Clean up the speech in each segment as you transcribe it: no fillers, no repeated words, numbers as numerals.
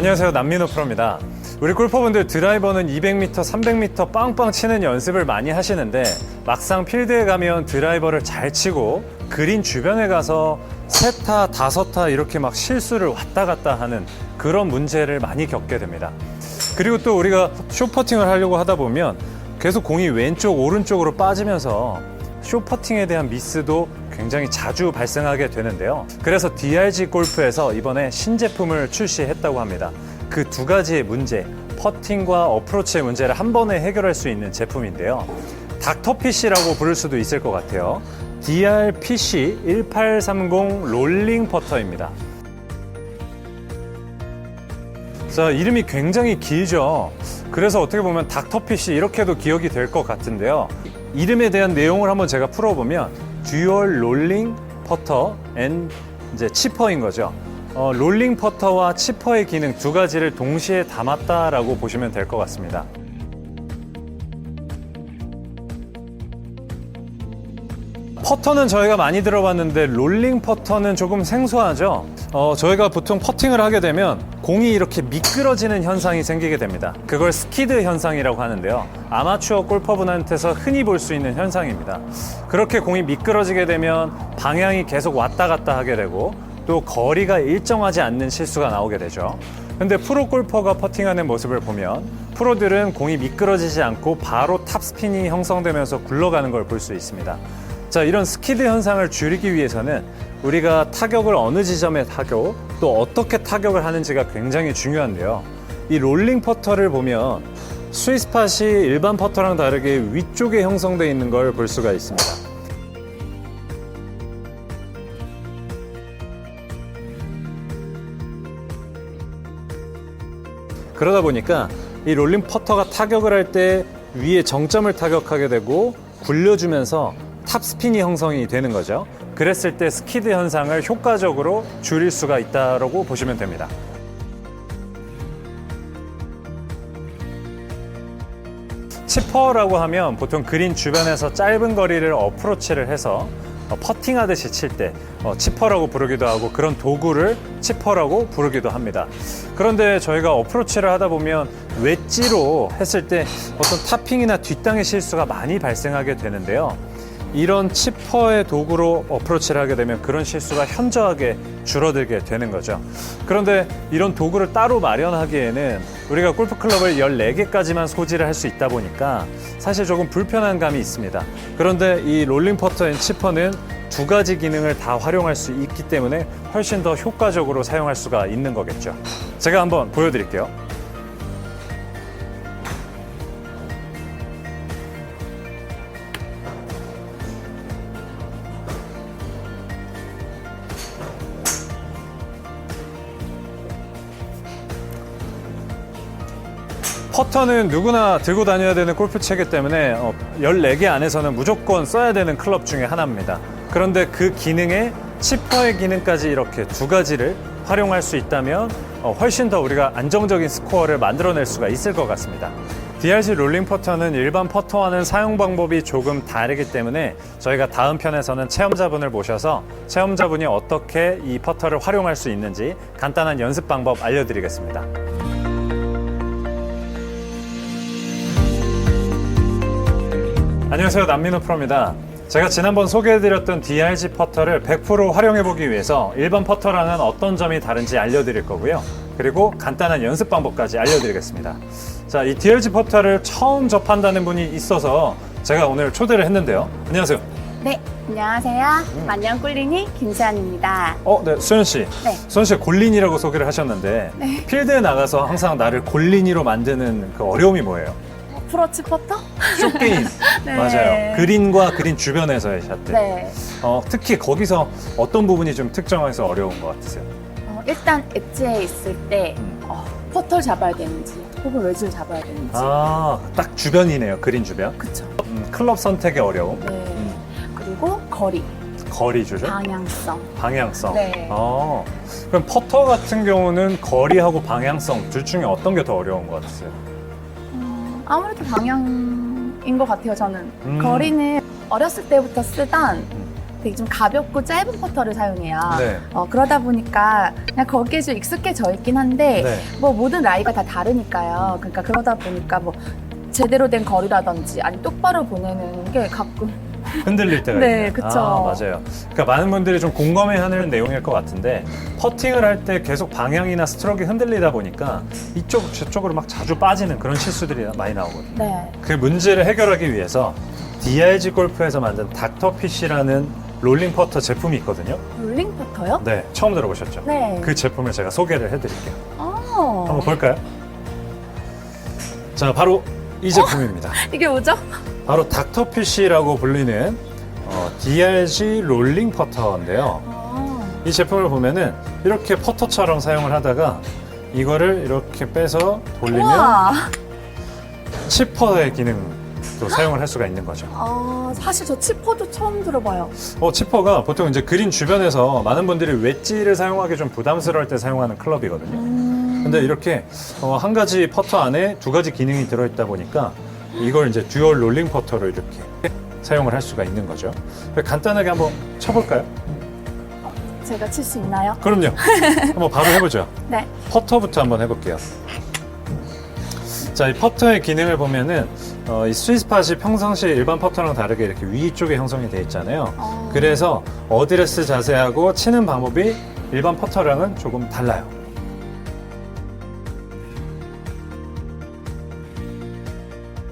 안녕하세요, 남민호 프로입니다. 우리 골퍼분들 드라이버는 200m, 300m 빵빵 치는 연습을 많이 하시는데 막상 필드에 가면 드라이버를 잘 치고 그린 주변에 가서 3타, 5타 이렇게 막 실수를 왔다 갔다 하는 그런 문제를 많이 겪게 됩니다. 그리고 또 우리가 숏퍼팅을 하려고 하다 보면 계속 공이 왼쪽, 오른쪽으로 빠지면서 숏퍼팅에 대한 미스도 굉장히 자주 발생하게 되는데요. 그래서 DRG 골프에서 이번에 신제품을 출시했다고 합니다. 그 두 가지의 문제, 퍼팅과 어프로치의 문제를 한 번에 해결할 수 있는 제품인데요. 닥터피쉬라고 부를 수도 있을 것 같아요. DRPC 1830 롤링 퍼터입니다. 자, 이름이 굉장히 길죠. 그래서 어떻게 보면 닥터피쉬 이렇게도 기억이 될 것 같은데요. 이름에 대한 내용을 한번 제가 풀어보면 듀얼 롤링 퍼터 앤 이제 치퍼인 거죠. 롤링 퍼터와 치퍼의 기능 두 가지를 동시에 담았다라고 보시면 될 것 같습니다. 퍼터는 저희가 많이 들어봤는데 롤링 퍼터는 조금 생소하죠. 저희가 보통 퍼팅을 하게 되면 공이 이렇게 미끄러지는 현상이 생기게 됩니다. 그걸 스키드 현상이라고 하는데요. 아마추어 골퍼분한테서 흔히 볼 수 있는 현상입니다. 그렇게 공이 미끄러지게 되면 방향이 계속 왔다 갔다 하게 되고 또 거리가 일정하지 않는 실수가 나오게 되죠. 근데 프로 골퍼가 퍼팅하는 모습을 보면 프로들은 공이 미끄러지지 않고 바로 탑스핀이 형성되면서 굴러가는 걸 볼 수 있습니다. 자, 이런 스키드 현상을 줄이기 위해서는 우리가 타격을 어느 지점에 타격, 또 어떻게 타격을 하는지가 굉장히 중요한데요. 이 롤링 퍼터를 보면 스윗스팟이 일반 퍼터랑 다르게 위쪽에 형성되어 있는 걸 볼 수가 있습니다. 그러다 보니까 이 롤링 퍼터가 타격을 할 때 위에 정점을 타격하게 되고 굴려주면서 탑스핀이 형성이 되는 거죠. 그랬을 때 스키드 현상을 효과적으로 줄일 수가 있다고 보시면 됩니다. 치퍼라고 하면 보통 그린 주변에서 짧은 거리를 어프로치를 해서 퍼팅하듯이 칠 때 치퍼라고 부르기도 하고 그런 도구를 치퍼라고 부르기도 합니다. 그런데 저희가 어프로치를 하다 보면 웨지로 했을 때 어떤 타핑이나 뒷땅의 실수가 많이 발생하게 되는데요. 이런 치퍼의 도구로 어프로치를 하게 되면 그런 실수가 현저하게 줄어들게 되는 거죠. 그런데 이런 도구를 따로 마련하기에는 우리가 골프클럽을 14개까지만 소지를 할 수 있다 보니까 사실 조금 불편한 감이 있습니다. 그런데 이 롤링 퍼터 앤 치퍼는 두 가지 기능을 다 활용할 수 있기 때문에 훨씬 더 효과적으로 사용할 수가 있는 거겠죠. 제가 한번 보여드릴게요. 퍼터는 누구나 들고 다녀야 되는 골프채이기 때문에 14개 안에서는 무조건 써야 되는 클럽 중에 하나입니다. 그런데 그 기능에 치퍼의 기능까지 이렇게 두 가지를 활용할 수 있다면 훨씬 더 우리가 안정적인 스코어를 만들어낼 수가 있을 것 같습니다. DRG 롤링 퍼터는 일반 퍼터와는 사용 방법이 조금 다르기 때문에 저희가 다음 편에서는 체험자분을 모셔서 체험자분이 어떻게 이 퍼터를 활용할 수 있는지 간단한 연습 방법 알려드리겠습니다. 안녕하세요, 남민호 프로입니다. 제가 지난번 소개해드렸던 DRG 퍼터를 100% 활용해보기 위해서 일반 퍼터랑은 어떤 점이 다른지 알려드릴 거고요. 그리고 간단한 연습 방법까지 알려드리겠습니다. 자, 이 DRG 퍼터를 처음 접한다는 분이 있어서 제가 오늘 초대를 했는데요. 안녕하세요. 네, 안녕하세요. 만년 꿀린이 김세안입니다. 네, 수현 씨. 네. 수현 씨가 골린이라고 소개를 하셨는데 네. 필드에 나가서 항상 나를 골린이로 만드는 그 어려움이 뭐예요? 어프로치 퍼터? 숏게임. 네. 맞아요. 그린과 그린 주변에서의 샷들. 네. 특히 거기서 어떤 부분이 좀 특정해서 어려운 것 같으세요? 일단 엣지에 있을 때 퍼터를 잡아야 되는지 혹은 웨지를 잡아야 되는지. 딱 주변이네요. 그린 주변. 그쵸. 클럽 선택의 어려움. 네. 그리고 거리, 거리 조절. 방향성. 네. 그럼 퍼터 같은 경우는 거리하고 방향성 둘 중에 어떤 게 더 어려운 것 같으세요? 아무래도 방향인 것 같아요, 저는. 거리는 어렸을 때부터 쓰던 되게 좀 가볍고 짧은 퍼터를 사용해요. 네. 그러다 보니까 그냥 거기에 좀 익숙해져 있긴 한데 네. 뭐 모든 라이가 다 다르니까요. 그러니까 그러다 보니까 뭐 제대로 된 거리라든지 아니 똑바로 보내는 게 가끔 흔들릴 때가 네, 있네요. 그쵸. 맞아요. 그러니까 많은 분들이 좀 공감해하는 내용일 것 같은데 퍼팅을 할 때 계속 방향이나 스트로크가 흔들리다 보니까 이쪽 저쪽으로 막 자주 빠지는 그런 실수들이 많이 나오거든요. 네. 그 문제를 해결하기 위해서 DRG 골프에서 만든 닥터피쉬라는 롤링 퍼터 제품이 있거든요. 롤링 퍼터요? 네, 처음 들어보셨죠? 네. 그 제품을 제가 소개를 해드릴게요. 아, 한번 볼까요? 자, 바로 이 제품입니다. 이게 뭐죠? 바로 닥터피쉬라고 불리는 DRG 롤링 퍼터인데요. 아, 이 제품을 보면은 이렇게 퍼터처럼 사용을 하다가 이거를 이렇게 빼서 돌리면 우와. 치퍼의 기능도 사용을 할 수가 있는 거죠. 사실 저 치퍼도 처음 들어봐요. 치퍼가 보통 이제 그린 주변에서 많은 분들이 웨지를 사용하기 좀 부담스러울 때 사용하는 클럽이거든요. 근데 이렇게 한 가지 퍼터 안에 두 가지 기능이 들어있다 보니까 이걸 이제 듀얼 롤링 퍼터로 이렇게 사용을 할 수가 있는 거죠. 간단하게 한번 쳐볼까요? 제가 칠 수 있나요? 그럼요. 한번 바로 해보죠. 네. 퍼터부터 한번 해볼게요. 자, 이 퍼터의 기능을 보면은 이 스위스팟이 평상시 일반 퍼터랑 다르게 이렇게 위쪽에 형성이 되어 있잖아요. 그래서 어드레스 자세하고 치는 방법이 일반 퍼터랑은 조금 달라요.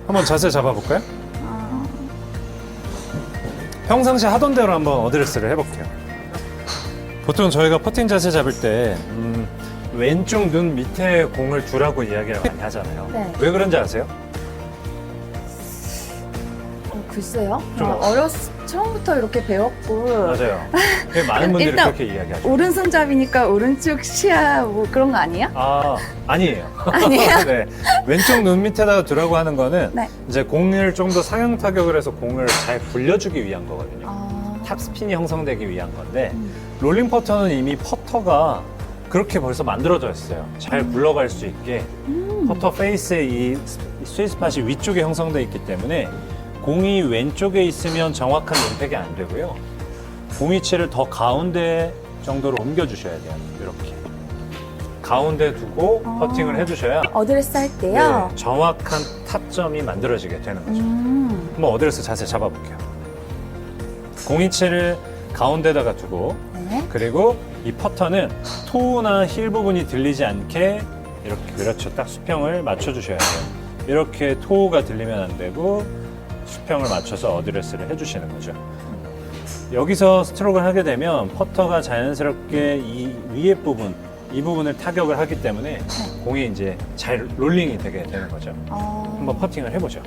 한번 자세 잡아볼까요? 평상시 하던 대로 한번 어드레스를 해볼게요. 보통 저희가 퍼팅 자세 잡을 때 왼쪽 눈 밑에 공을 두라고 이야기를 많이 하잖아요. 네. 왜 그런지 아세요? 글쎄요. 좀 처음부터 이렇게 배웠고 맞아요. 많은 분들이 일단 그렇게 이야기하죠. 오른손잡이니까 오른쪽 시야 뭐 그런 거 아니에요? 아니에요. 아니에요? 네. 왼쪽 눈 밑에다가 두라고 하는 거는 네. 이제 공을 좀 더 상향 타격을 해서 공을 잘 굴려주기 위한 거거든요. 탑스핀이 형성되기 위한 건데 롤링 퍼터는 이미 퍼터가 그렇게 벌써 만들어져 있어요. 잘 굴러갈 수 있게 퍼터 페이스에 이 스위스팟이 위쪽에 형성되어 있기 때문에 공이 왼쪽에 있으면 정확한 임팩이 안 되고요. 공이치를 더 가운데 정도로 옮겨주셔야 돼요. 이렇게 가운데 두고 퍼팅을 해주셔야 어드레스 할 때요? 네, 정확한 타점이 만들어지게 되는 거죠. 한번 어드레스 자세 잡아볼게요. 공이치를 가운데다가 두고 네. 그리고 이 퍼터는 토우나 힐 부분이 들리지 않게 이렇게 그렇죠. 딱 수평을 맞춰주셔야 돼요. 이렇게 토우가 들리면 안 되고 수평을 맞춰서 어드레스를 해주시는 거죠. 여기서 스트로크를 하게 되면 퍼터가 자연스럽게 이 위에 부분, 이 부분을 타격을 하기 때문에 공이 이제 잘 롤링이 되게 되는 거죠. 한번 퍼팅을 해보죠.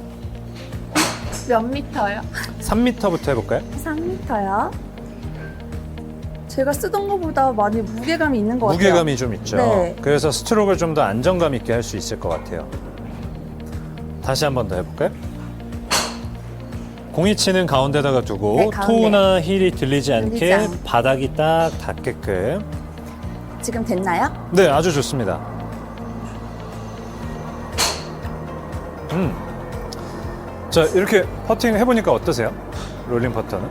몇 미터요? 3m부터 해볼까요? 3미터요? 제가 쓰던 것보다 많이 무게감이 있는 것 같아요. 무게감이 좀 있죠. 네. 그래서 스트로크를 좀 더 안정감 있게 할 수 있을 것 같아요. 다시 한 번 더 해볼까요? 공이치는 가운데다가 두고 네, 가운데. 토우나 힐이 들리지 않게 들리지 않게. 바닥이 딱 닿게끔. 지금 됐나요? 네, 아주 좋습니다. 자, 이렇게 퍼팅 해보니까 어떠세요? 롤링 퍼터는?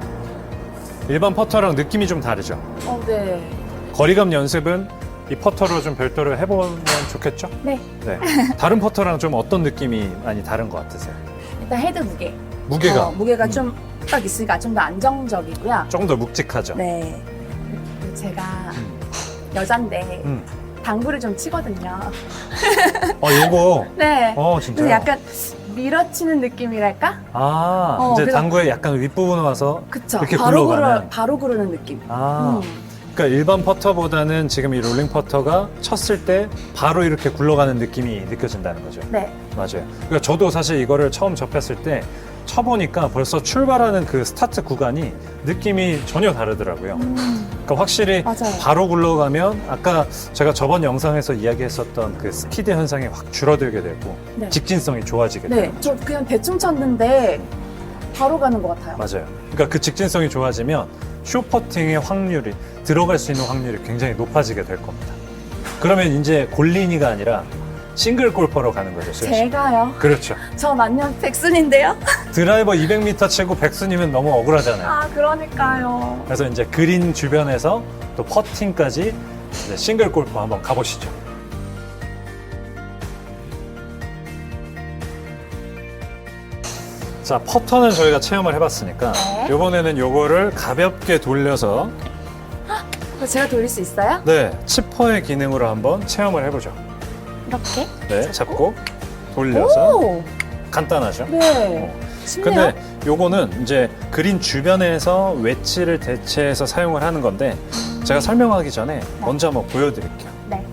일반 퍼터랑 느낌이 좀 다르죠? 네. 거리감 연습은 이 퍼터로 좀 별도로 해보면 좋겠죠? 네. 네. 다른 퍼터랑 좀 어떤 느낌이 많이 다른 것 같으세요? 일단 헤드 무게. 무게가 무게가 좀 딱 있으니까 좀 더 안정적이고요. 좀 더 묵직하죠? 네. 그리고 제가 여잔데 음. 당구를 좀 치거든요. 이거. 네. 진짜요? 그래서 약간 밀어치는 느낌이랄까? 이제 그래서- 당구의 약간 윗부분 와서 그쵸. 이렇게 바로 굴러가는. 바로 구르는 느낌. 그러니까 일반 퍼터보다는 지금 이 롤링 퍼터가 쳤을 때 바로 이렇게 굴러가는 느낌이 느껴진다는 거죠. 네. 맞아요. 그러니까 저도 사실 이거를 처음 접했을 때 쳐보니까 벌써 출발하는 그 스타트 구간이 느낌이 전혀 다르더라고요. 그러니까 확실히 맞아요. 바로 굴러가면 아까 제가 저번 영상에서 이야기했었던 그 스키드 현상이 확 줄어들게 되고 네. 직진성이 좋아지게 돼요. 네. 저 그냥 대충 쳤는데 바로 가는 것 같아요. 맞아요. 그러니까 그 직진성이 좋아지면 쇼퍼팅의 확률이 들어갈 수 있는 확률이 굉장히 높아지게 될 겁니다. 그러면 이제 골린이가 아니라 싱글 골퍼로 가는 거죠. 수현 씨. 제가요? 그렇죠. 저 만년 백순인데요? 드라이버 200m 치고 100순이면 너무 억울하잖아요. 아, 그러니까요. 그래서 이제 그린 주변에서 또 퍼팅까지 이제 싱글 골프 한번 가보시죠. 자, 퍼터는 저희가 체험을 해봤으니까 네. 이번에는 요거를 가볍게 돌려서 그거 제가 돌릴 수 있어요? 네, 치퍼의 기능으로 한번 체험을 해보죠. 이렇게? 네, 잡고 돌려서 오! 간단하죠. 네. 쉽네요. 근데 요거는 이제 그린 주변에서 웨지를 대체해서 사용을 하는 건데 제가 설명하기 전에 먼저 한번 보여드릴게요. 네.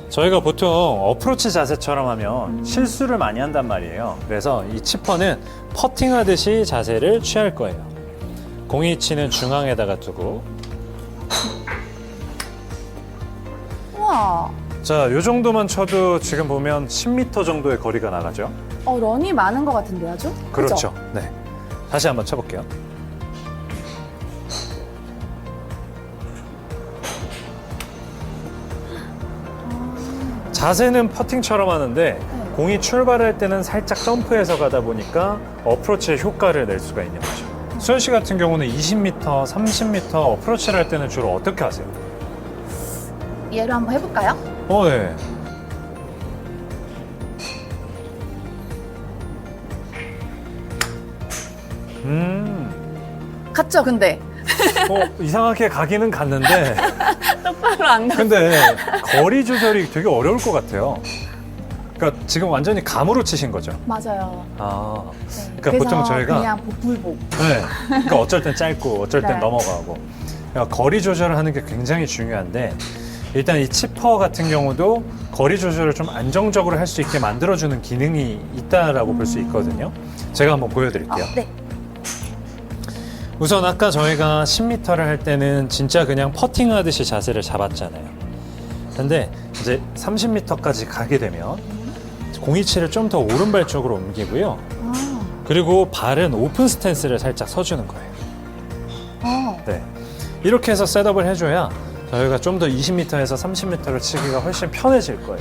저희가 보통 어프로치 자세처럼 하면 실수를 많이 한단 말이에요. 그래서 이 치퍼는 퍼팅하듯이 자세를 취할 거예요. 공이 치는 중앙에다가 두고 우와. 자, 요 정도만 쳐도 지금 보면 10m 정도의 거리가 나가죠. 런이 많은 것 같은데요, 좀? 그렇죠. 네. 다시 한번 쳐볼게요. 자세는 퍼팅처럼 하는데 공이 출발할 때는 살짝 점프해서 가다 보니까 어프로치의 효과를 낼 수가 있는 거죠. 수현 씨 같은 경우는 20m, 30m 어프로치를 할 때는 주로 어떻게 하세요? 얘를 한번 해볼까요? 네. 갔죠, 근데? 이상하게 가기는 갔는데 똑바로 안 가. 근데 거리 조절이 되게 어려울 것 같아요. 그러니까 지금 완전히 감으로 치신 거죠. 맞아요. 아, 네. 그러니까 그래서 보통 저희가 그냥 복불복. 네. 그러니까 어쩔 땐 짧고 어쩔 땐 네. 넘어가고 그러니까 거리 조절을 하는 게 굉장히 중요한데 일단 이 치퍼 같은 경우도 거리 조절을 좀 안정적으로 할 수 있게 만들어주는 기능이 있다라고 볼 수 있거든요. 제가 한번 보여드릴게요. 네. 우선 아까 저희가 10m를 할 때는 진짜 그냥 퍼팅하듯이 자세를 잡았잖아요. 근데 이제 30m까지 가게 되면 공이치를 좀 더 오른발 쪽으로 옮기고요. 아. 그리고 발은 오픈 스탠스를 살짝 서주는 거예요. 네. 이렇게 해서 셋업을 해줘야 저희가 좀 더 20m에서 30m를 치기가 훨씬 편해질 거예요.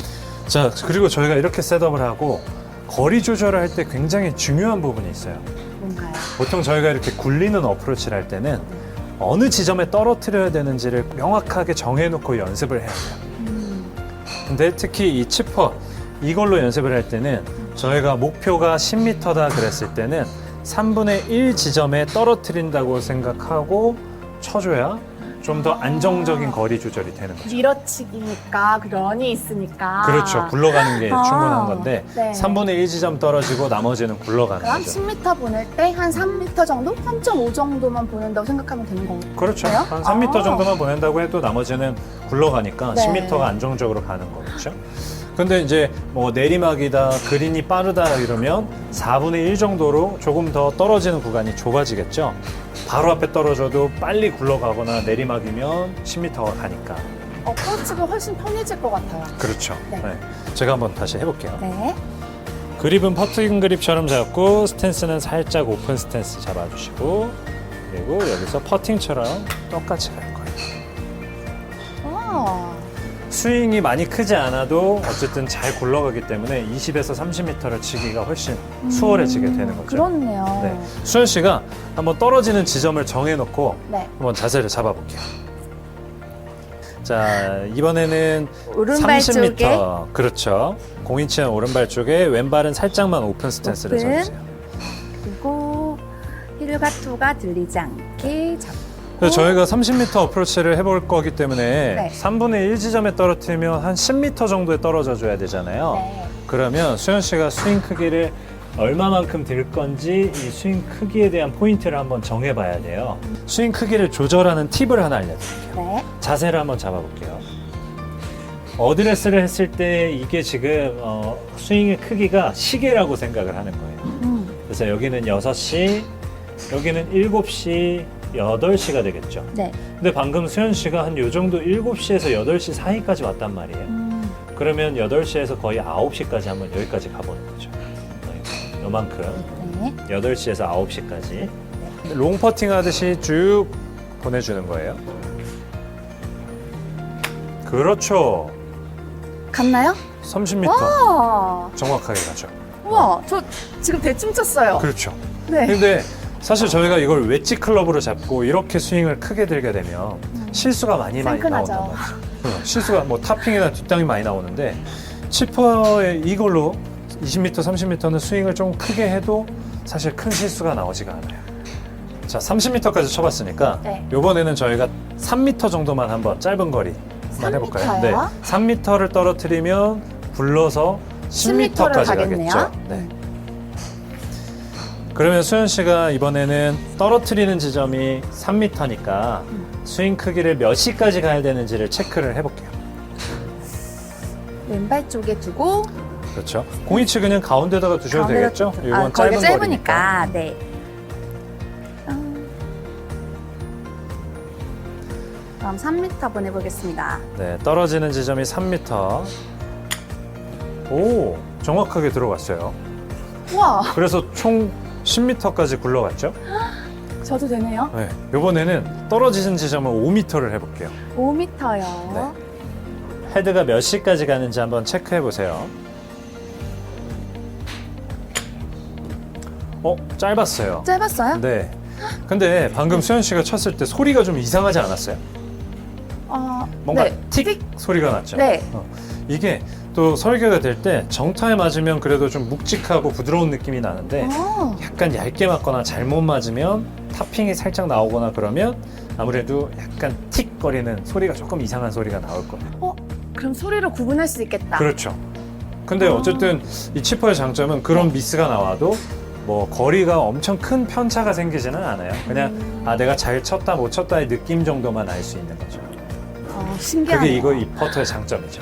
자, 그리고 저희가 이렇게 셋업을 하고 거리 조절을 할 때 굉장히 중요한 부분이 있어요. 뭔가요? 보통 저희가 이렇게 굴리는 어프로치를 할 때는 어느 지점에 떨어뜨려야 되는지를 명확하게 정해놓고 연습을 해야 돼요. 근데 특히 이 치퍼 이걸로 연습을 할 때는 저희가 목표가 10m다 그랬을 때는 3분의 1 지점에 떨어뜨린다고 생각하고 쳐줘야 좀 더 안정적인 거리 조절이 되는 거죠. 밀어치기니까 그 런이 있으니까. 그렇죠. 굴러가는 게 충분한 건데 네. 3분의 1 지점 떨어지고 나머지는 굴러가는 그럼 거죠. 10m 보낼 때 한 3m 정도? 3.5 정도만 보낸다고 생각하면 되는 건가요? 그렇죠. 한 3m 정도만 보낸다고 해도 나머지는 굴러가니까 네. 10m가 안정적으로 가는 거겠죠. 근데 이제 뭐 내리막이다, 그린이 빠르다 이러면 4분의 1 정도로 조금 더 떨어지는 구간이 좁아지겠죠. 바로 앞에 떨어져도 빨리 굴러가거나 내리막이면 10m가 가니까. 어프로치가 훨씬 편해질 것 같아요. 그렇죠. 네. 네. 제가 한번 다시 해볼게요. 네. 그립은 퍼팅 그립처럼 잡고 스탠스는 살짝 오픈 스탠스 잡아주시고 그리고 여기서 퍼팅처럼 똑같이 갈 거예요. 스윙이 많이 크지 않아도 어쨌든 잘 굴러가기 때문에 20에서 30m를 치기가 훨씬 수월해지게 되는 거죠. 그렇네요. 네. 수현 씨가 한번 떨어지는 지점을 정해놓고 네. 한번 자세를 잡아볼게요. 자, 이번에는 오른발 30m. 쪽에. 그렇죠. 공이 치는 오른발 쪽에 왼발은 살짝만 오픈 스탠스를 오픈. 서주세요. 그리고 힐과 투가 들리지 않게 잡고. 그래서 저희가 30m 어프로치를 해볼 거기 때문에 네. 3분의 1 지점에 떨어뜨리면 한 10m 정도에 떨어져 줘야 되잖아요. 네. 그러면 수현 씨가 스윙 크기를 얼마만큼 들 건지 이 스윙 크기에 대한 포인트를 한번 정해봐야 돼요. 스윙 크기를 조절하는 팁을 하나 알려드릴게요. 네. 자세를 한번 잡아볼게요. 어드레스를 했을 때 이게 지금 스윙의 크기가 시계라고 생각을 하는 거예요. 그래서 여기는 6시, 여기는 7시, 8시가 되겠죠. 네. 근데 방금 수현 씨가 한 요 정도 7시에서 8시 사이까지 왔단 말이에요. 그러면 8시에서 거의 9시까지 한번 여기까지 가보는 거죠. 요만큼. 네. 8시에서 9시까지. 롱 퍼팅 하듯이 쭉 보내주는 거예요. 그렇죠. 갔나요? 30m. 와, 정확하게 가죠. 와, 저 지금 대충 쳤어요. 그렇죠. 네. 근데 사실 저희가 이걸 웨지 클럽으로 잡고 이렇게 스윙을 크게 들게 되면 실수가 많이 생큰하죠. 나온단 말이죠. 실수가 뭐 탑핑이나 뒷땅이 많이 나오는데 치퍼에 이걸로 20m, 30m는 스윙을 좀 크게 해도 사실 큰 실수가 나오지가 않아요. 자, 30m까지 쳐봤으니까 네. 이번에는 저희가 3m 정도만 한번 짧은 거리 한번 해볼까요? 3m 요? 3m를 떨어뜨리면 불러서 10m까지 10m 를 가겠네요. 가겠죠. 네. 그러면 수현 씨가 이번에는 떨어뜨리는 지점이 3m니까 스윙 크기를 몇 시까지 가야 되는지를 체크를 해볼게요. 왼발 쪽에 두고 그렇죠. 공이치 그냥 가운데다가 두셔도 되겠죠? 이건 거리가 짧은 거리니까. 짧으니까. 네. 그럼 3m 보내보겠습니다. 네, 떨어지는 지점이 3m. 오, 정확하게 들어갔어요. 우와, 그래서 총 10m까지 굴러갔죠? 저도 되네요. 네, 이번에는 떨어지는 지점을 5m를 해볼게요. 5m요. 네. 헤드가 몇 시까지 가는지 한번 체크해 보세요. 짧았어요. 짧았어요? 네. 근데 방금 수현 씨가 쳤을 때 소리가 좀 이상하지 않았어요? 뭔가 네. 틱 소리가 났죠? 네. 이게 또 설계가 될 때 정타에 맞으면 그래도 좀 묵직하고 부드러운 느낌이 나는데 약간 얇게 맞거나 잘못 맞으면 탑핑이 살짝 나오거나 그러면 아무래도 약간 틱 거리는 소리가 조금 이상한 소리가 나올 거예요. 그럼 소리로 구분할 수 있겠다. 그렇죠. 근데 어쨌든 이 치퍼의 장점은 그런 미스가 나와도 뭐 거리가 엄청 큰 편차가 생기지는 않아요. 그냥 내가 잘 쳤다 못 쳤다의 느낌 정도만 알 수 있는 거죠. 신기하네요. 그게 이 퍼터의 장점이죠.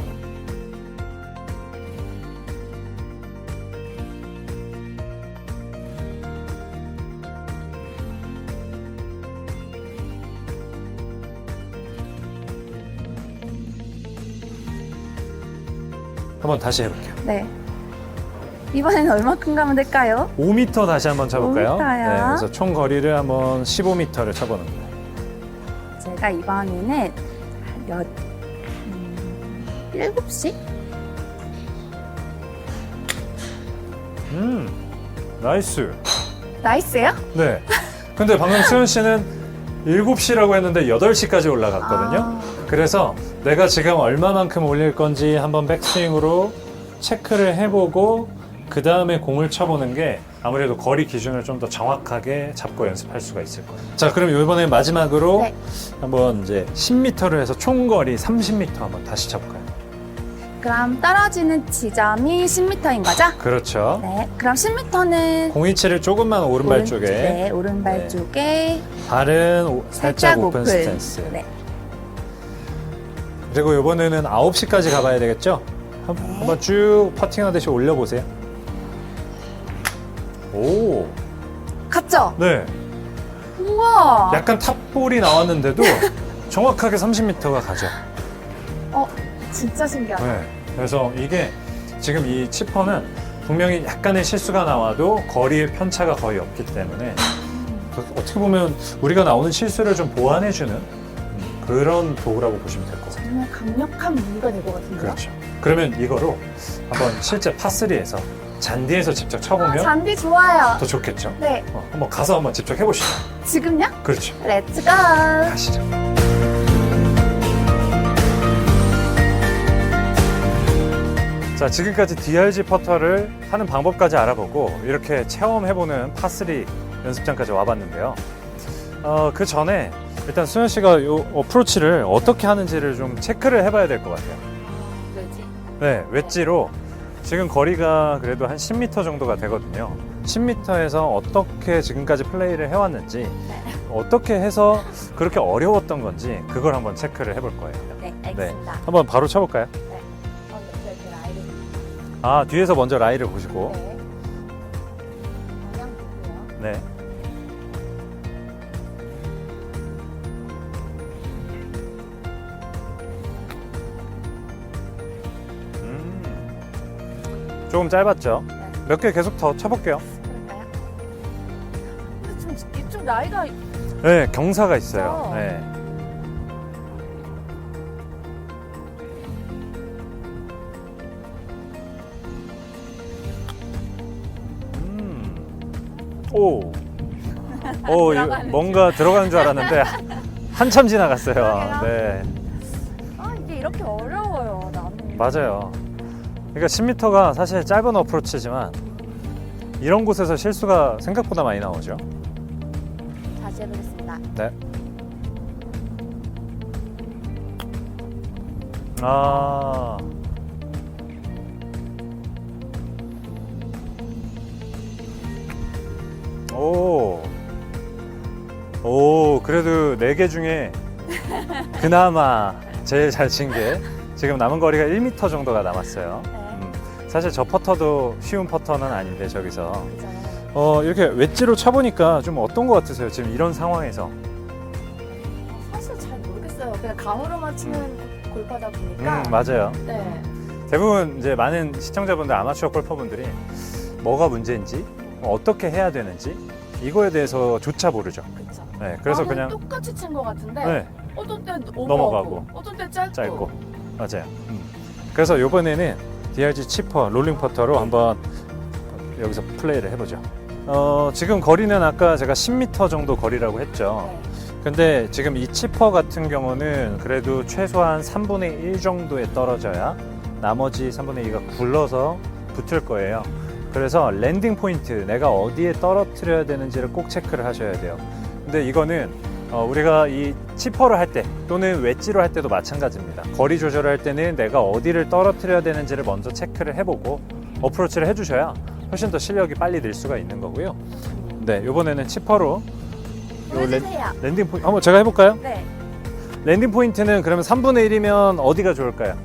한번 다시 해볼게요. 네. 이번에는 얼마큼 가면 될까요? 5m 다시 한번 쳐볼까요? 5m 요? 네, 그래서 총 거리를 한번 15m를 쳐보는 거예요. 제가 이번에는 7시? 나이스. 나이스요? 네. 근데 방금 수현 씨는 7시라고 했는데 8시까지 올라갔거든요. 그래서 내가 지금 얼마만큼 올릴 건지 한번 백스윙으로 체크를 해보고 그 다음에 공을 쳐보는 게 아무래도 거리 기준을 좀 더 정확하게 잡고 연습할 수가 있을 거예요. 자, 그럼 이번에 마지막으로 네. 한번 이제 10m를 해서 총거리 30m 한번 다시 쳐볼까요? 그럼 떨어지는 지점이 10m인 거죠? 그렇죠. 네. 그럼 10m는 공이치를 조금만 오른발 쪽에 네, 오른발 네. 쪽에 발은 살짝 오픈 오픈. 스탠스. 네. 그리고 이번에는 9시까지 가봐야 되겠죠? 한번 쭉 퍼팅하듯이 올려보세요. 오, 갔죠? 네. 우와. 약간 탑볼이 나왔는데도 정확하게 30m가 가죠. 진짜 신기하다. 네. 그래서 이게 지금 이 치퍼는 분명히 약간의 실수가 나와도 거리의 편차가 거의 없기 때문에 어떻게 보면 우리가 나오는 실수를 좀 보완해주는 그런 도구라고 보시면 될 것 같아요. 정말 강력한 무기가 될 것 같은데요? 그렇죠. 그러면 이거로 한번 실제 파3에서 잔디에서 직접 쳐보면 잔디 좋아요. 더 좋겠죠? 네. 한번 가서 한번 직접 해보시죠. 지금요? 그렇죠. 렛츠고. 가시죠. 자, 지금까지 DRG 퍼터를 하는 방법까지 알아보고 이렇게 체험해보는 파3 연습장까지 와봤는데요. 그 전에 일단 수현 씨가 이 어프로치를 어떻게 하는지를 좀 체크를 해봐야 될 것 같아요. 왜지? 네, 웨지로 지금 거리가 그래도 한 10m 정도가 되거든요. 10m에서 어떻게 지금까지 플레이를 해왔는지, 어떻게 해서 그렇게 어려웠던 건지 그걸 한번 체크를 해볼 거예요. 네, 알겠습니다. 한번 바로 쳐볼까요? 이렇게 라이를. 뒤에서 먼저 라이를 보시고. 네. 방향 볼게요. 네. 조금 짧았죠? 몇 개 계속 더 쳐볼게요. 그럴까요? 근데 좀 이쪽 라이가 네, 경사가 있어요. 있죠? 네. 오. 오, 이거 들어가는 뭔가 들어가는 줄 알았는데 한참 지나갔어요. 그러게요. 네. 아, 이게 이렇게 어려워요, 나는. 맞아요. 그러니까 10m가 사실 짧은 어프로치지만 이런 곳에서 실수가 생각보다 많이 나오죠. 다시 해보겠습니다. 네. 아. 오. 오, 그래도 4개 중에 그나마 제일 잘 친 게 지금 남은 거리가 1m 정도가 남았어요. 네. 사실 저 퍼터도 쉬운 퍼터는 아닌데 저기서 맞아요. 이렇게 웨지로 쳐보니까 좀 어떤 것 같으세요? 지금 이런 상황에서. 사실 잘 모르겠어요. 그냥 감으로만 치는 골퍼다 보니까. 맞아요. 네. 대부분 이제 많은 시청자분들, 아마추어 골퍼분들이 뭐가 문제인지, 어떻게 해야 되는지 이거에 대해서 조차 모르죠. 그렇죠. 네, 그래서 나는 그냥 똑같이 친 것 같은데 네, 어떤 때 넘어가고, 오버하고 어떤 때 짧고. 짧고 맞아요. 그래서 이번에는 DRG 치퍼 롤링 퍼터로 한번 여기서 플레이를 해보죠. 지금 거리는 아까 제가 10m 정도 거리라고 했죠. 네. 근데 지금 이 치퍼 같은 경우는 그래도 최소한 3분의 1 정도에 떨어져야 나머지 3분의 2가 굴러서 붙을 거예요. 그래서 랜딩 포인트, 내가 어디에 떨어뜨려야 되는지를 꼭 체크를 하셔야 돼요. 근데 이거는 우리가 이 치퍼를 할 때 또는 웨지로 할 때도 마찬가지입니다. 거리 조절을 할 때는 내가 어디를 떨어뜨려야 되는지를 먼저 체크를 해보고 어프로치를 해주셔야 훨씬 더 실력이 빨리 늘 수가 있는 거고요. 네, 이번에는 치퍼로 요 보여주세요. 랜딩 포인트 한번 제가 해볼까요? 네. 랜딩 포인트는 그러면 3분의 1이면 어디가 좋을까요?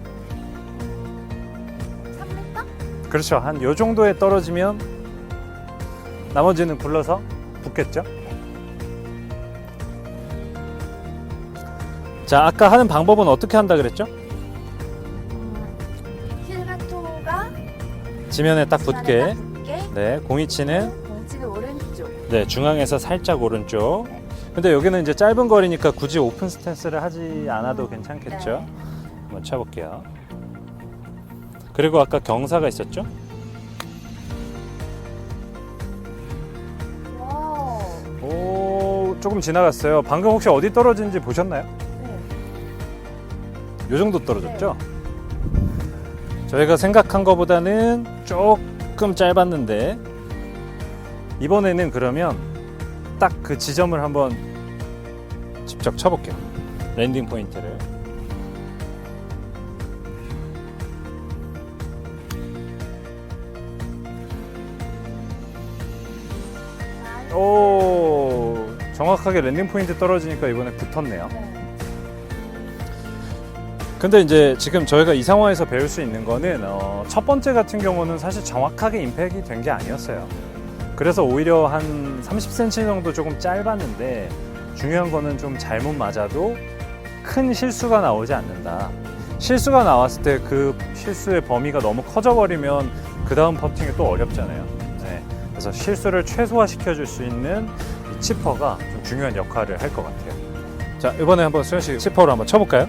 3m? 그렇죠. 한 요 정도에 떨어지면 나머지는 굴러서 붙겠죠. 자, 아까 하는 방법은 어떻게 한다 그랬죠? 힐가토가 지면에 딱 붙게. 붙게. 네, 공이 치는 공치는 오른쪽. 네, 중앙에서 살짝 오른쪽. 근데 여기는 이제 짧은 거리니까 굳이 오픈 스탠스를 하지 않아도 괜찮겠죠? 네. 한번 쳐볼게요. 그리고 아까 경사가 있었죠? 와우. 오, 조금 지나갔어요. 방금 혹시 어디 떨어진지 보셨나요? 네. 요 정도 떨어졌죠? 저희가 생각한 것보다는 조금 짧았는데 이번에는 그러면 딱 그 지점을 한번 직접 쳐볼게요. 랜딩 포인트를. 오, 정확하게 랜딩 포인트 떨어지니까 이번에 붙었네요. 네. 근데 이제 지금 저희가 이 상황에서 배울 수 있는 거는 첫 번째 같은 경우는 사실 정확하게 임팩이 된 게 아니었어요. 그래서 오히려 한 30cm 정도 조금 짧았는데 중요한 거는 좀 잘못 맞아도 큰 실수가 나오지 않는다. 실수가 나왔을 때 그 실수의 범위가 너무 커져버리면 그 다음 퍼팅이 또 어렵잖아요. 네. 그래서 실수를 최소화시켜 줄 수 있는 이 치퍼가 좀 중요한 역할을 할 것 같아요. 자, 이번에 한번 수현 씨 치퍼로 한번 쳐볼까요?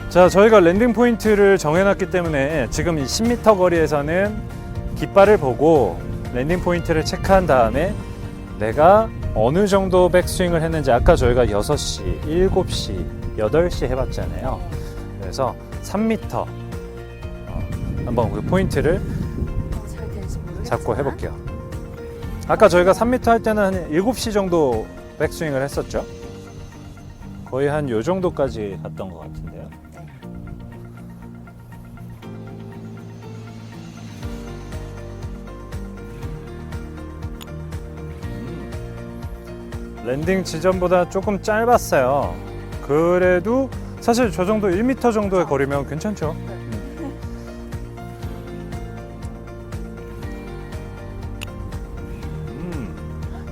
자, 저희가 랜딩 포인트를 정해놨기 때문에 지금 이 10m 거리에서는 깃발을 보고 랜딩 포인트를 체크한 다음에 내가 어느 정도 백스윙을 했는지 아까 저희가 6시, 7시, 8시 해봤잖아요. 그래서 3m 한번 그 포인트를 잘 될지 모르겠지만. 잡고 해볼게요. 아까 저희가 3m 할 때는 한 7시 정도 백스윙을 했었죠. 거의 한 요 정도까지 갔던 것 같은데요. 랜딩 지점보다 조금 짧았어요. 그래도 사실 저 정도 1m 정도의 거리면 괜찮죠.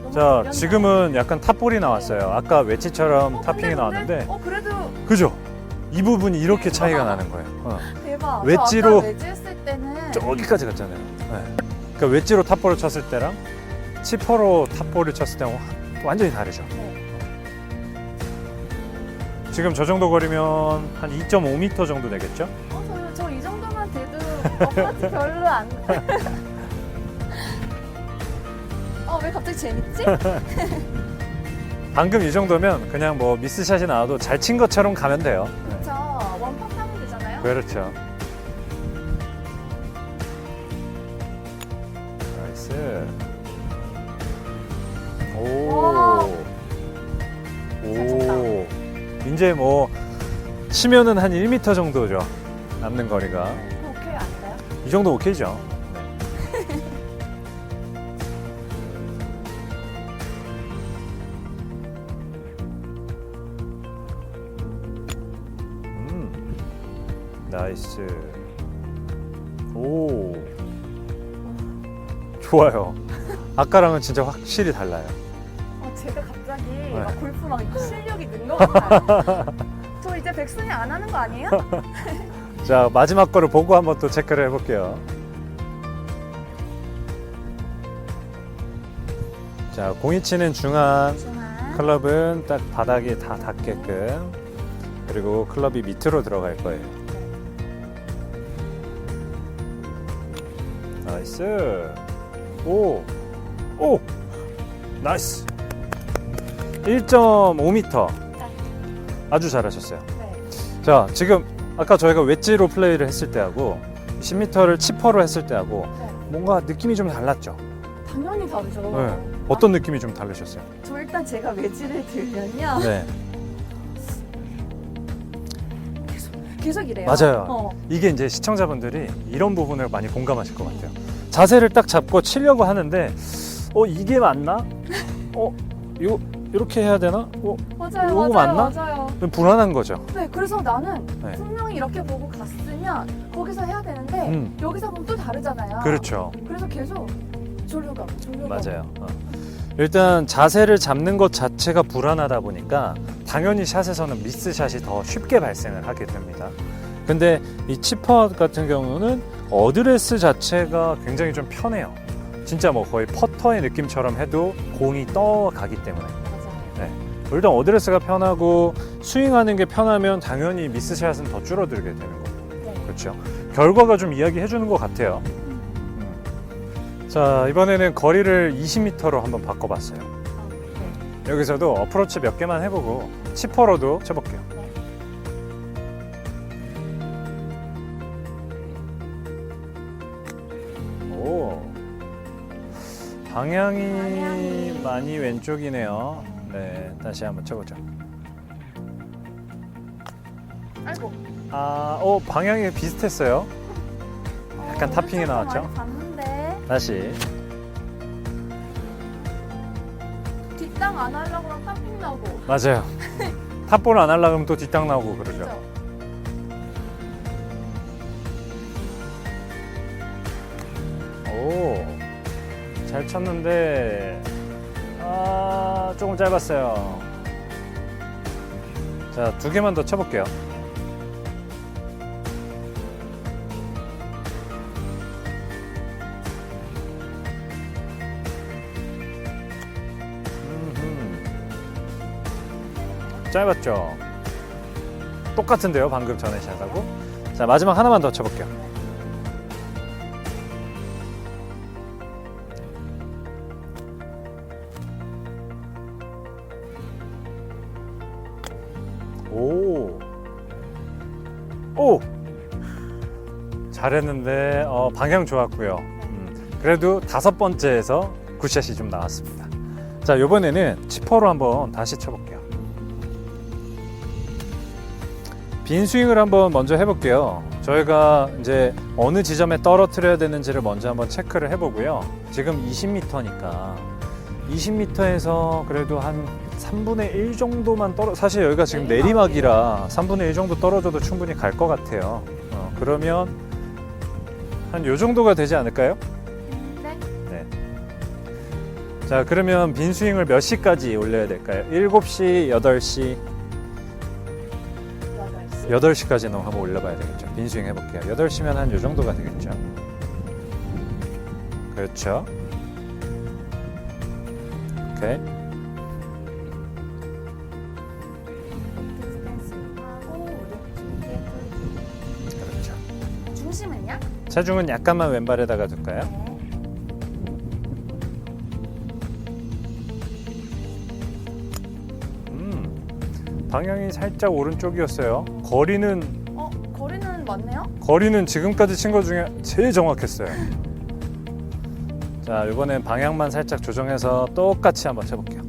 너무 자, 길었나요? 지금은 약간 탑볼이 나왔어요. 아까 웨지처럼 탑핑이 나왔는데 그래도 그죠? 이 부분이 이렇게 차이가 나는 거예요. 대박. 웨지로- 저 아까 웨지 했을 때는 저기까지 갔잖아요. 네. 그러니까 웨지로 탑볼을 쳤을 때랑 치퍼로 탑볼을 쳤을 때랑 완전히 다르죠. 네. 지금 저 정도 거리면 한 2.5m 정도 되겠죠? 저 이 정도만 돼도 어프로치 별로 안. 왜 갑자기 재밌지? 방금 이 정도면 그냥 뭐 미스샷이 나와도 잘 친 것처럼 가면 돼요. 그렇죠. 원팝 하면 되잖아요. 그렇죠. 나이스. 와. 잘 쳤다. 오. 이제 뭐 치면은 한 1m 정도죠. 남는 거리가. 오케이 아닌가요? 이 정도 오케이죠. 나이스. 오. 좋아요. 아까랑은 진짜 확실히 달라요. 제가 갑자기 네. 막 골프 막 실력이 는 것 같아요. 저 이제 백스윙 안 하는 거 아니에요? 자, 마지막 거를 보고 한번 또 체크를 해볼게요. 자, 공이 치는 중앙 중앙. 클럽은 딱 바닥이 다 닿게끔, 그리고 클럽이 밑으로 들어갈 거예요. 나이스. 오. 오. 나이스. 1.5m. 아주 잘하셨어요. 네. 자, 지금 아까 저희가 웨지로 플레이를 했을 때하고 10m를 치퍼로 했을 때하고 네. 뭔가 느낌이 좀 달랐죠? 당연히 다르죠. 네. 어떤 느낌이 좀 다르셨어요? 저 일단 제가 외지를 들면요. 네. 계속 이래요. 맞아요. 이게 이제 시청자분들이 이런 부분을 많이 공감하실 것 같아요. 자세를 딱 잡고 치려고 하는데, 이게 맞나? 이렇게 해야 되나? 맞아요. 요거 맞아요. 맞나? 맞아요. 불안한 거죠. 네, 그래서 나는 네. 분명히 이렇게 보고 갔으면 거기서 해야 되는데 여기서 보면 또 다르잖아요. 그렇죠. 그래서 계속 졸려 가고. 맞아요. 일단 자세를 잡는 것 자체가 불안하다 보니까 당연히 샷에서는 미스샷이 더 쉽게 발생을 하게 됩니다. 근데 이 치퍼 같은 경우는 어드레스 자체가 굉장히 좀 편해요. 진짜 뭐 거의 퍼터의 느낌처럼 해도 공이 떠가기 때문에. 맞아요. 일단 어드레스가 편하고 스윙하는 게 편하면 당연히 미스샷은 더 줄어들게 되는 거고. 네. 그렇죠. 결과가 좀 이야기해 주는 것 같아요. 자, 이번에는 거리를 20m로 한번 바꿔봤어요. 네. 여기서도 어프로치 몇 개만 해보고 치퍼로도 쳐볼게요. 오, 방향이 많이 왼쪽이네요. 네, 다시 한번 쳐보죠. 아이고. 방향이 비슷했어요. 약간 타핑이 오른쪽도 나왔죠? 많이 봤는데 다시. 뒷땅 안 하려고 하면 타핑 나고. 맞아요. 탑볼 안 하려면 또 뒷땅 나오고 그러죠. 그렇죠? 오, 잘 쳤는데 조금 짧았어요. 자, 2개만 더 쳐볼게요. 짧았죠? 똑같은데요, 방금 전에 샷하고. 자, 마지막 하나만 더 쳐볼게요. 오! 잘했는데 방향 좋았고요. 그래도 5번째에서 굿샷이 좀 나왔습니다. 자, 이번에는 치퍼로 한번 다시 쳐볼게요. 빈 스윙을 한번 먼저 해볼게요. 저희가 이제 어느 지점에 떨어뜨려야 되는지를 먼저 한번 체크를 해보고요. 지금 20m니까 20m에서 그래도 한 3분의 1 정도만 사실 여기가 지금 내리막이라 3분의 1 정도 떨어져도 충분히 갈 것 같아요. 그러면 한 요 정도가 되지 않을까요? 네. 자, 그러면 빈 스윙을 몇 시까지 올려야 될까요? 7시, 8시? 8시까지는 한번 올려봐야 되겠죠. 빈 스윙 해볼게요. 8시면 한 요 정도가 되겠죠. 그렇죠. 오케이. 그렇죠. 중심은요? 체중은 약간만 왼발에다가 둘까요? 네. 방향이 살짝 오른쪽이었어요. 거리는 거리는 맞네요? 거리는 지금까지 친 것 중에 제일 정확했어요. 자, 이번엔 방향만 살짝 조정해서 똑같이 한번 쳐볼게요.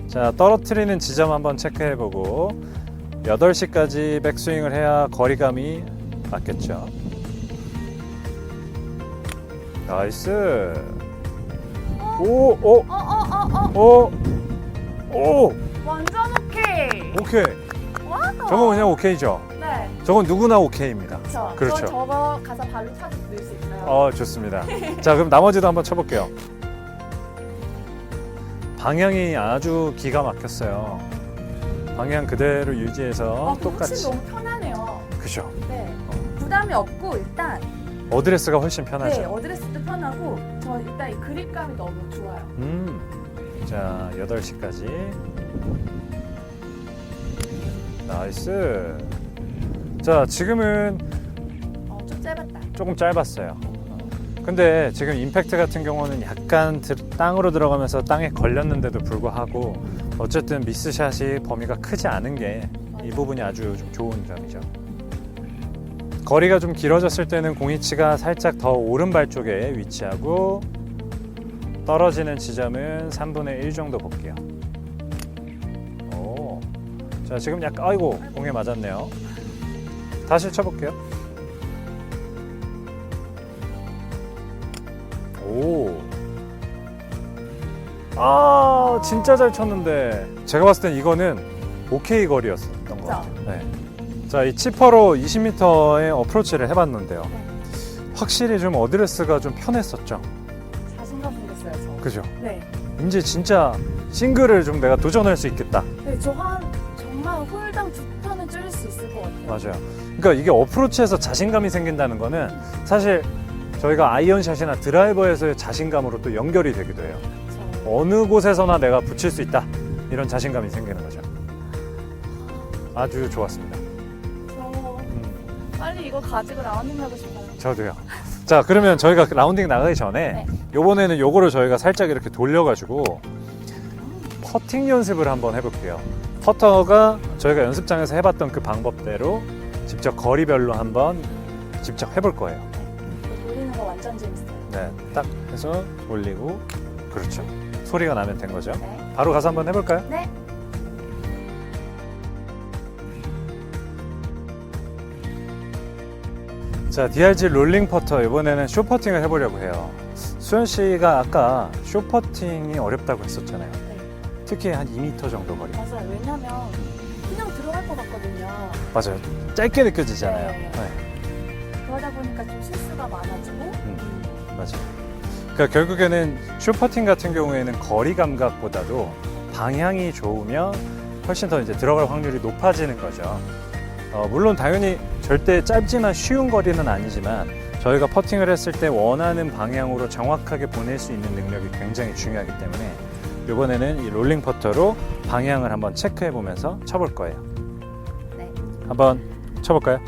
자, 떨어뜨리는 지점 한번 체크해보고 8시까지 백스윙을 해야 거리감이 맞겠죠. 나이스. 오, 오, 오, 오, 완전 오케이. 오케이. 와. 저거 그냥 오케이죠. 네. 저건 누구나 오케이입니다. 그렇죠. 그렇죠. 저 저거 가서 발로 차서 넣을 수 있어요. 좋습니다. 자, 그럼 나머지도 한번 쳐볼게요. 방향이 아주 기가 막혔어요. 방향 그대로 유지해서 그럼 똑같이. 훨씬 너무 편하네요. 그죠. 네. 부담이 없고 일단 어드레스가 훨씬 네, 편하죠. 어드레스도 편하고 저 일단 이 그립감이 너무 좋아요. 자, 8시까지. 나이스. 자, 지금은 좀 짧았다. 조금 짧았어요. 근데 지금 임팩트 같은 경우는 약간 땅으로 들어가면서 땅에 걸렸는데도 불구하고 어쨌든 미스샷이 범위가 크지 않은 게 이 부분이 아주 좀 좋은 점이죠. 거리가 좀 길어졌을 때는 공이치가 살짝 더 오른발 쪽에 위치하고 떨어지는 지점은 3분의 1 정도 볼게요. 오. 자, 지금 약간 아이고 공에 맞았네요. 다시 쳐볼게요. 오. 진짜 잘 쳤는데 제가 봤을 땐 이거는 오케이 거리였던 것 같아요. 네. 자, 이 치퍼로 20m의 어프로치를 해봤는데요. 네. 확실히 좀 어드레스가 좀 편했었죠. 자신감 생겼어요, 저. 그죠? 네. 이제 진짜 싱글을 좀 내가 도전할 수 있겠다. 네, 정말 홀당 2턴은 줄일 수 있을 것 같아요. 맞아요. 그러니까 이게 어프로치에서 자신감이 생긴다는 거는 사실 저희가 아이언샷이나 드라이버에서의 자신감으로 또 연결이 되기도 해요. 그렇죠. 어느 곳에서나 내가 붙일 수 있다. 이런 자신감이 생기는 거죠. 아주 좋았습니다. 저 빨리 이거 가지고 라운딩 하고 싶어요. 저도요. 자, 그러면 저희가 라운딩 나가기 전에 네. 요번에는 요거를 저희가 살짝 이렇게 돌려가지고 퍼팅 연습을 한번 해볼게요. 퍼터가 저희가 연습장에서 해봤던 그 방법대로 직접 거리별로 한번 직접 해볼 거예요. 돌리는 거 완전 재밌어요. 네, 딱 해서 올리고, 그렇죠. 소리가 나면 된 거죠. 네. 바로 가서 한번 해볼까요? 네. 자, DRG 롤링 퍼터 이번에는 숏퍼팅을 해보려고 해요. 수현 씨가 아까 숏퍼팅이 어렵다고 했었잖아요. 네. 특히 한 2m 정도 거리. 맞아요. 왜냐면 그냥 들어갈 것 같거든요. 맞아요. 짧게 느껴지잖아요. 네. 네. 그러다 보니까 좀 실수가 많아지고. 맞아요. 그러니까 결국에는 숏퍼팅 같은 경우에는 거리 감각보다도 방향이 좋으면 훨씬 더 이제 들어갈 확률이 높아지는 거죠. 물론 당연히 절대 짧지만 쉬운 거리는 아니지만 저희가 퍼팅을 했을 때 원하는 방향으로 정확하게 보낼 수 있는 능력이 굉장히 중요하기 때문에 이번에는 이 롤링 퍼터로 방향을 한번 체크해 보면서 쳐볼 거예요. 네. 한번 쳐볼까요?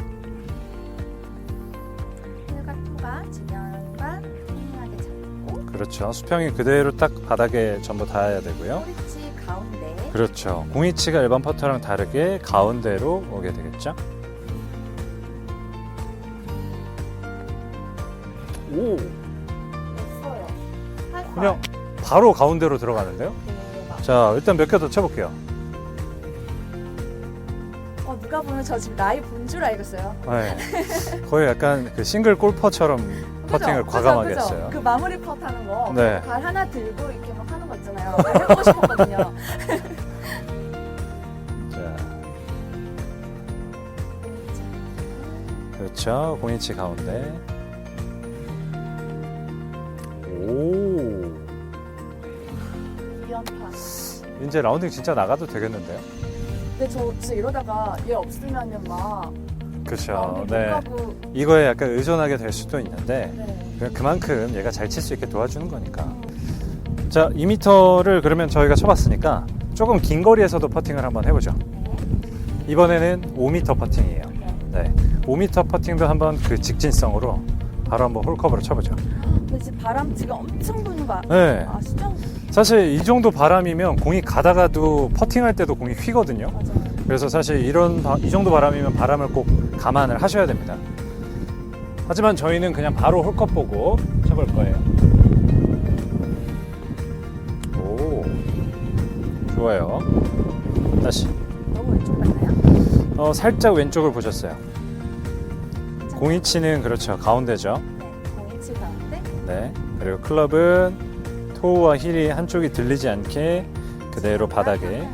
힐과 지면과 평행하게 잡고. 그렇죠. 수평이 그대로 딱 바닥에 전부 닿아야 되고요. 꼬리치 가운데. 그렇죠. 공이치가 일반 퍼터랑 다르게 가운데로 오게 되겠죠. 오, 됐어요. 그냥 바로 가운데로 들어가는데요. 대박. 자, 일단 몇 개 더 쳐볼게요. 누가 보면 저 지금 나이 본 줄 알겠어요. 네. 거의 약간 그 싱글 골퍼처럼 퍼팅을 그죠? 과감하게 그죠? 했어요. 그 마무리 펫 하는 거. 네. 발 하나 들고 이렇게 막 하는 거 있잖아요. 해보고 싶었거든요. 자, 그렇죠. 공이치 가운데. 오, 위험파. 이제 라운딩 진짜 나가도 되겠는데요? 근데 저 진짜 이러다가 얘 없으면은 막 그렇죠. 라운딩 네. 못 가고. 이거에 약간 의존하게 될 수도 있는데 네. 그만큼 얘가 잘 칠 수 있게 도와주는 거니까. 자, 2m를 그러면 저희가 쳐봤으니까 조금 긴 거리에서도 퍼팅을 한번 해보죠. 이번에는 5m 퍼팅이에요. 네, 5m 퍼팅도 한번 그 직진성으로 바로 한번 홀컵으로 쳐보죠. 근데 지금 바람 지금 엄청 부는 거 네, 아시죠? 사실 이 정도 바람이면 공이 가다가도 퍼팅할 때도 공이 휘거든요. 맞아요. 그래서 사실 이 정도 바람이면 바람을 꼭 감안을 하셔야 됩니다. 하지만 저희는 그냥 바로 홀컵 보고 쳐볼 거예요. 오, 좋아요. 다시. 너무 왼쪽 맞나요? 살짝 왼쪽을 보셨어요. 공이 치는 그렇죠. 가운데죠. 네, 공이 치 가운데. 네. 그리고 클럽은 토우와 힐이 한쪽이 들리지 않게 그대로 바닥에.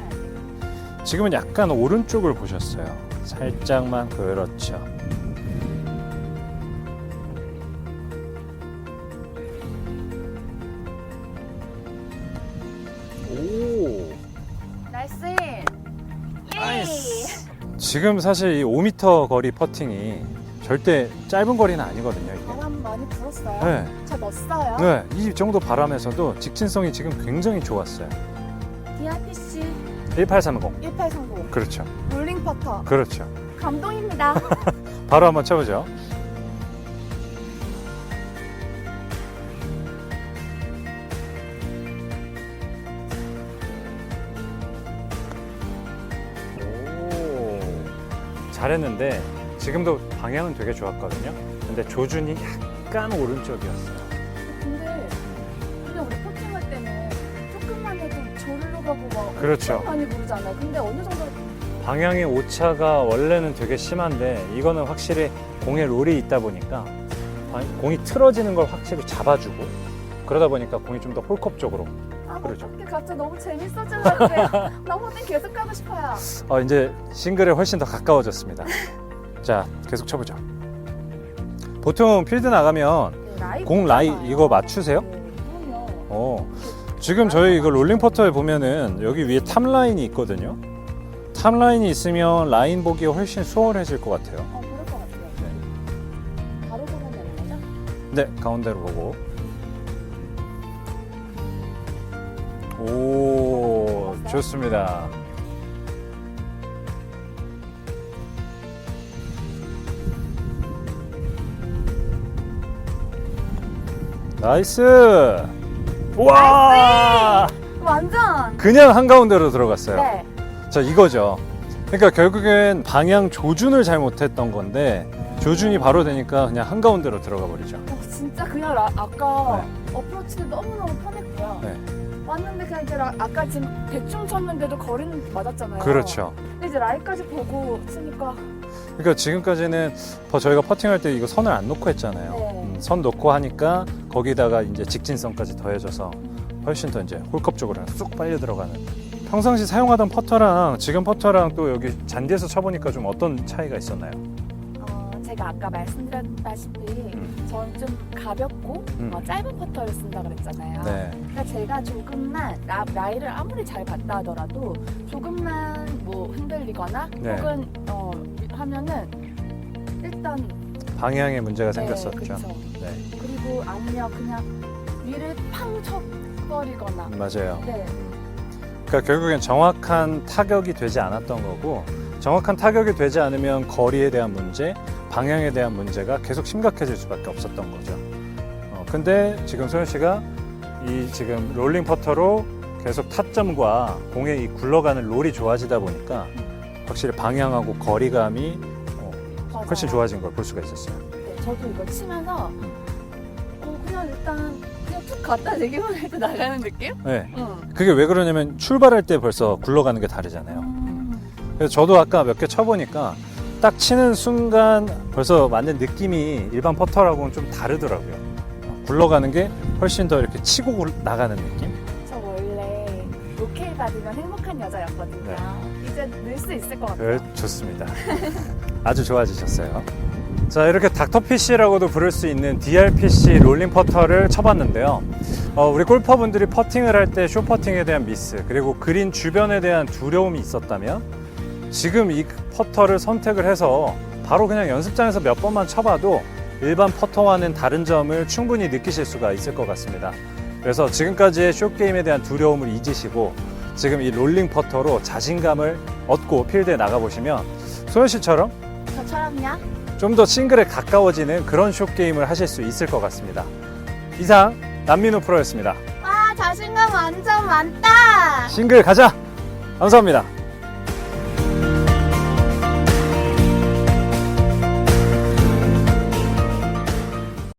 지금은 약간 오른쪽을 보셨어요. 살짝만. 그렇죠. 오. 나이스. 나이스. 지금 사실 이 5m 거리 퍼팅이 절대 짧은 거리는 아니거든요. 이게. 바람 많이 불었어요. 네. 잘 넣었어요. 네. 이 정도 바람에서도 직진성이 지금 굉장히 좋았어요. DRPC 1830. 1830 그렇죠. 롤링 퍼터 그렇죠. 감동입니다. 바로 한번 쳐보죠. 오, 잘했는데 지금도 방향은 되게 좋았거든요. 근데 조준이 약간 오른쪽이었어요. 근데 그냥 우리 퍼팅할 때는 조금만 해도 졸로 가고 막 그렇죠. 엄청 많이 부르잖아요. 근데 어느 정도 방향의 오차가 원래는 되게 심한데 이거는 확실히 공에 롤이 있다 보니까 공이 틀어지는 걸 확실히 잡아주고 그러다 보니까 공이 좀 더 홀컵 쪽으로. 그렇죠. 어떻게 갑자기 너무 재밌어지는데 나 퍼팅 계속 하고 싶어요. 이제 싱글에 훨씬 더 가까워졌습니다. 자, 계속 쳐보죠. 보통 필드 나가면 네, 라이 공 라이 있잖아요. 이거 맞추세요? 네, 그럼요. 지금 저희 이거 롤링 퍼터에 보면은 여기 위에 탑 라인이 있거든요. 탑 라인이 있으면 라인 보기가 훨씬 수월해질 것 같아요. 그럴 것 같아요. 바로 보면 되는 거죠? 네, 가운데로 보고. 오, 좋습니다. 나이스! 와! 완전. 그냥 한가운데로 들어갔어요. 네. 자, 이거죠. 그러니까 결국엔 방향 조준을 잘못했던 건데 조준이 바로 되니까 그냥 한가운데로 들어가 버리죠. 진짜 그냥 아까 어프로치도 너무너무 편했고요. 네. 왔는데 그냥 이제 아까 지금 대충 쳤는데도 거리는 맞았잖아요. 그렇죠. 근데 이제 라이까지 보고 치니까 그러니까 지금까지는 저희가 퍼팅할 때 이거 선을 안 놓고 했잖아요. 네. 선 놓고 하니까 거기다가 이제 직진성까지 더해져서 훨씬 더 이제 홀컵 쪽으로 쑥 빨려 들어가는. 평상시 사용하던 퍼터랑 지금 퍼터랑 또 여기 잔디에서 쳐보니까 좀 어떤 차이가 있었나요? 제가 아까 말씀드렸다시피 저는 좀 가볍고 짧은 퍼터를 쓴다 그랬잖아요. 네. 그러니까 제가 조금만 라이를 아무리 잘 봤다 하더라도 조금만 뭐 흔들리거나 네. 혹은 하면은 일단 방향에 문제가 네, 생겼었죠. 그쵸. 네, 그리고 아니면 그냥 위를 팡 쳐버리거나. 맞아요. 네. 그러니까 결국엔 정확한 타격이 되지 않았던 거고 정확한 타격이 되지 않으면 거리에 대한 문제, 방향에 대한 문제가 계속 심각해질 수밖에 없었던 거죠. 근데 지금 소연 씨가 이 지금 롤링 퍼터로 계속 타점과 공의 이 굴러가는 롤이 좋아지다 보니까 확실히 방향하고 거리감이 훨씬 맞아요. 좋아진 걸 볼 수가 있었어요. 네, 저도 이거 치면서 그냥 일단 그냥 툭 갖다 대기만 해도 나가는 느낌? 네. 응. 그게 왜 그러냐면 출발할 때 벌써 굴러가는 게 다르잖아요. 그래서 저도 아까 몇 개 쳐보니까 딱 치는 순간 벌써 맞는 느낌이 일반 퍼터라고는 좀 다르더라고요. 굴러가는 게 훨씬 더 이렇게 치고 나가는 느낌? 저 원래 오케이 받으면 행복한 여자였거든요. 네. 이제 늘 수 있을 것 같아요. 좋습니다. 아주 좋아지셨어요. 자, 이렇게 닥터피쉬라고도 부를 수 있는 DRPC 롤링 퍼터를 쳐봤는데요. 우리 골퍼분들이 퍼팅을 할 때 숏퍼팅에 대한 미스, 그리고 그린 주변에 대한 두려움이 있었다면 지금 이 퍼터를 선택을 해서 바로 그냥 연습장에서 몇 번만 쳐봐도 일반 퍼터와는 다른 점을 충분히 느끼실 수가 있을 것 같습니다. 그래서 지금까지의 숏게임에 대한 두려움을 잊으시고 지금 이 롤링 퍼터로 자신감을 얻고 필드에 나가보시면 소연 씨처럼 저처럼요? 좀 더 싱글에 가까워지는 그런 숏게임을 하실 수 있을 것 같습니다. 이상 남민우 프로였습니다. 와 자신감 완전 많다. 싱글 가자. 감사합니다.